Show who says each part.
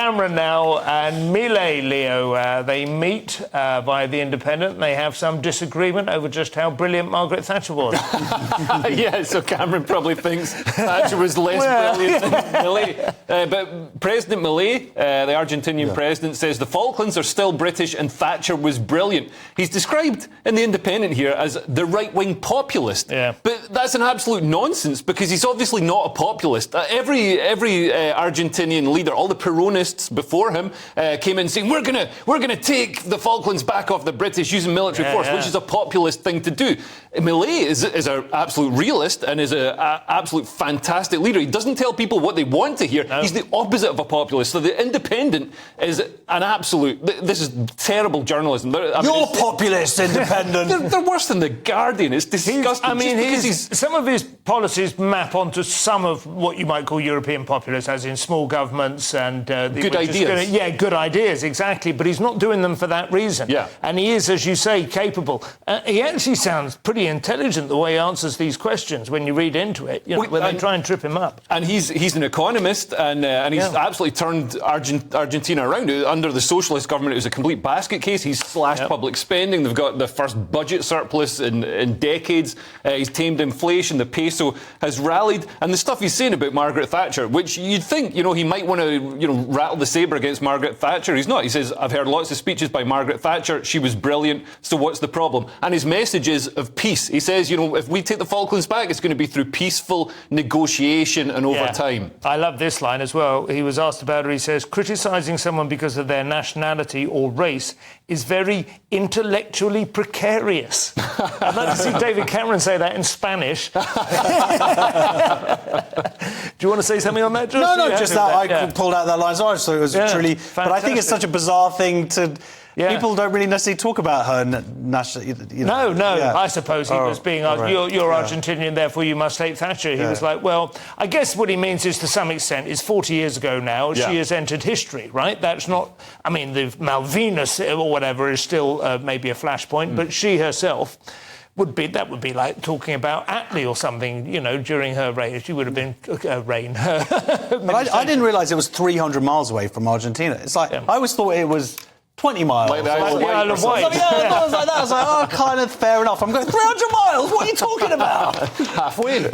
Speaker 1: Cameron now and Milei, Leo. They meet via The Independent. And they have some disagreement over just how brilliant Margaret Thatcher was.
Speaker 2: Yeah, so Cameron probably thinks Thatcher was less brilliant than Milei. But President Milei, the Argentinian president, says the Falklands are still British and Thatcher was brilliant. He's described in The Independent here as the right-wing populist.
Speaker 1: Yeah.
Speaker 2: But that's an absolute nonsense because he's obviously not a populist. Every Argentinian leader, all the Peronists before him, came in saying, we're gonna take the Falklands back off the British using military force, which is a populist thing to do. Milei is an absolute realist and is an absolute fantastic leader. He doesn't tell people what they want to hear. No. He's the opposite of a populist. So The Independent is an absolute... This is terrible journalism.
Speaker 3: You're populist, Independent.
Speaker 2: They're worse than The Guardian. It's disgusting.
Speaker 1: Some of his policies map onto some of what you might call European populists, as in small governments and...
Speaker 2: good ideas.
Speaker 1: Good ideas, exactly. But he's not doing them for that reason.
Speaker 2: Yeah.
Speaker 1: And he is, as you say, capable. He actually sounds pretty intelligent the way he answers these questions when you read into it, when they try and trip him up.
Speaker 2: And he's an economist, and he's absolutely turned Argentina around. Under the socialist government, it was a complete basket case. He's slashed public spending. They've got the first budget surplus in decades. He's tamed inflation. The peso has rallied. And the stuff he's saying about Margaret Thatcher, which you'd think, he might want to, rattle the sabre against Margaret Thatcher. He's not. He says, I've heard lots of speeches by Margaret Thatcher. She was brilliant. So what's the problem? And his message is of peace. He says, if we take the Falklands back, it's going to be through peaceful negotiation and over time.
Speaker 1: I love this line as well. He was asked about it. He says, criticising someone because of their nationality or race is very intellectually precarious. I'd like to see David Cameron say that in Spanish. Do you want to say something on that, Josh?
Speaker 3: No, just that. I pulled out that line. So I just thought it was truly... Fantastic. But I think it's such a bizarre thing to... Yeah. People don't really necessarily talk about her nationality.
Speaker 1: No. Yeah. I suppose he was being... You're Argentinian, therefore you must hate Thatcher. He was like, well, I guess what he means is, to some extent, is 40 years ago now, she has entered history, right? That's not... I mean, the Malvinas or whatever is still maybe a flashpoint, but she herself... would be like talking about Attlee or something, during her reign. She would have been reign.
Speaker 3: But I didn't realise it was 300 miles away from Argentina. It's like, I always thought it was 20 miles.
Speaker 2: Like the Isle of Wight.
Speaker 3: I was like, kind of fair enough. I'm going, 300 miles? What are you talking about?
Speaker 2: Halfway.